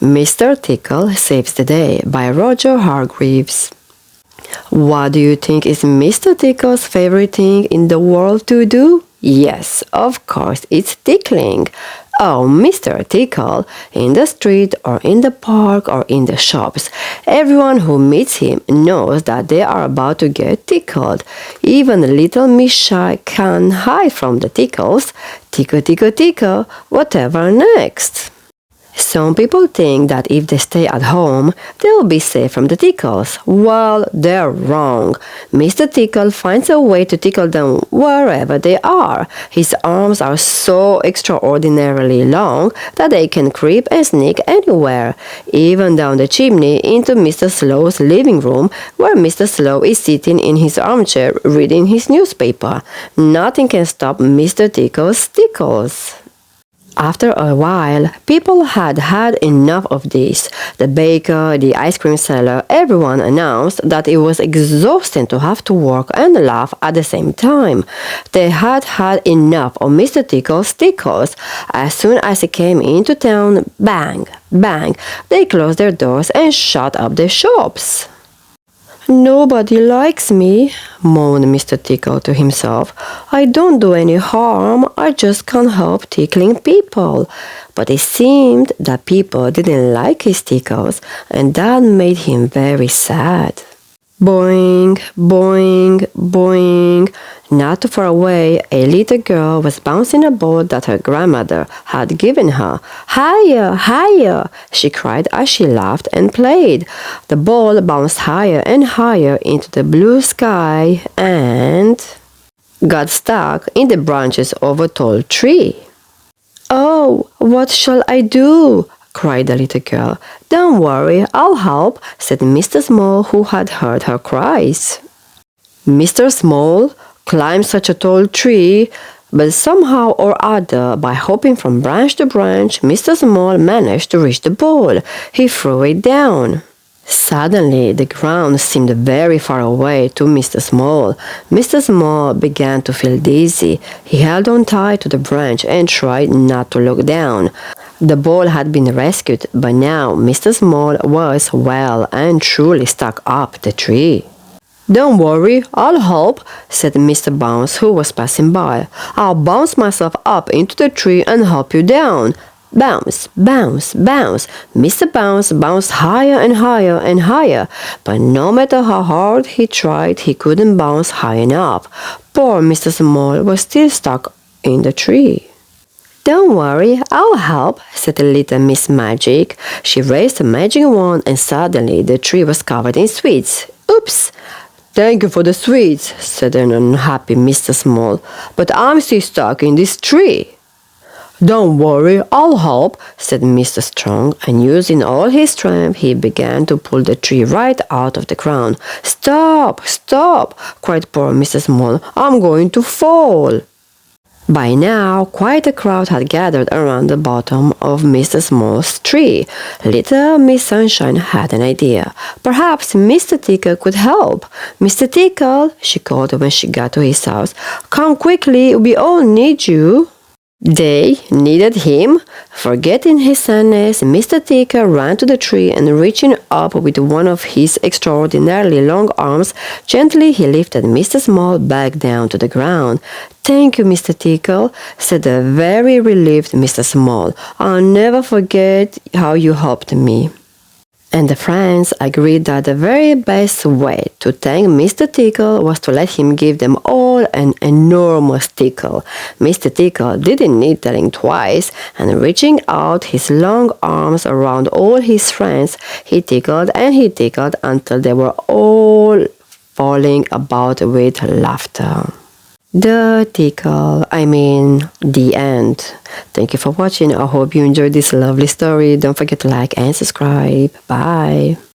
Mr. Tickle Saves the Day by Roger Hargreaves. What do you think is Mr. Tickle's favorite thing in the world to do? Yes, of course, it's tickling. Oh, Mr. Tickle, in the street or in the park or in the shops, everyone who meets him knows that they are about to get tickled. Even little Miss Shy can't hide from the tickles. Tickle, tickle, tickle, whatever next? Some people think that if they stay at home, they'll be safe from the tickles. Well, they're wrong. Mr. Tickle finds a way to tickle them wherever they are. His arms are so extraordinarily long that they can creep and sneak anywhere, even down the chimney into Mr. Slow's living room, where Mr. Slow is sitting in his armchair reading his newspaper. Nothing can stop Mr. Tickle's tickles. After a while, people had had enough of this. The baker, the ice cream seller, everyone announced that it was exhausting to have to work and laugh at the same time. They had had enough of Mr. Tickle's tickles. As soon as he came into town, bang, bang, they closed their doors and shut up their shops. "Nobody likes me," moaned Mr. Tickle to himself. "I don't do any harm, I just can't help tickling people." But it seemed that people didn't like his tickles, and that made him very sad. Boing, boing, boing. Not too far away, a little girl was bouncing a ball that her grandmother had given her. "Higher, higher!" she cried as she laughed and played. The ball bounced higher and higher into the blue sky and got stuck in the branches of a tall tree. "Oh, what shall I do?" cried the little girl. "Don't worry, I'll help," said Mr. Small, who had heard her cries. Mr. Small climbed such a tall tree, but somehow or other, by hopping from branch to branch, Mr. Small managed to reach the ball. He threw it down. Suddenly, the ground seemed very far away to Mr. Small. Mr. Small began to feel dizzy. He held on tight to the branch and tried not to look down. The ball had been rescued, but now Mr. Small was well and truly stuck up the tree. "Don't worry, I'll help," said Mr. Bounce, who was passing by. "I'll bounce myself up into the tree and help you down." Bounce, bounce, bounce. Mr. Bounce bounced higher and higher and higher, but no matter how hard he tried, he couldn't bounce high enough. Poor Mr. Small was still stuck in the tree. "Don't worry, I'll help," said the little Miss Magic. She raised a magic wand and suddenly the tree was covered in sweets. "Oops! Thank you for the sweets," said an unhappy Mr. Small, "but I'm still stuck in this tree." "Don't worry, I'll help," said Mr. Strong, and using all his strength, he began to pull the tree right out of the ground. "Stop! Stop!" cried poor Mr. Small. "I'm going to fall." By now, quite a crowd had gathered around the bottom of Mr. Small's tree. Little Miss Sunshine had an idea. Perhaps Mr. Tickle could help. "Mr. Tickle," she called when she got to his house, "come quickly, we all need you." They needed him. Forgetting his sadness, Mr. Tickle ran to the tree and reaching up with one of his extraordinarily long arms, gently he lifted Mr. Small back down to the ground. "Thank you, Mr. Tickle," said the very relieved Mr. Small. "I'll never forget how you helped me." And the friends agreed that the very best way to thank Mr. Tickle was to let him give them all an enormous tickle. Mr. Tickle didn't need telling twice, and reaching out his long arms around all his friends, he tickled and he tickled until they were all falling about with laughter. The end. Thank you for watching. I hope you enjoyed this lovely story. Don't forget to like and subscribe. Bye.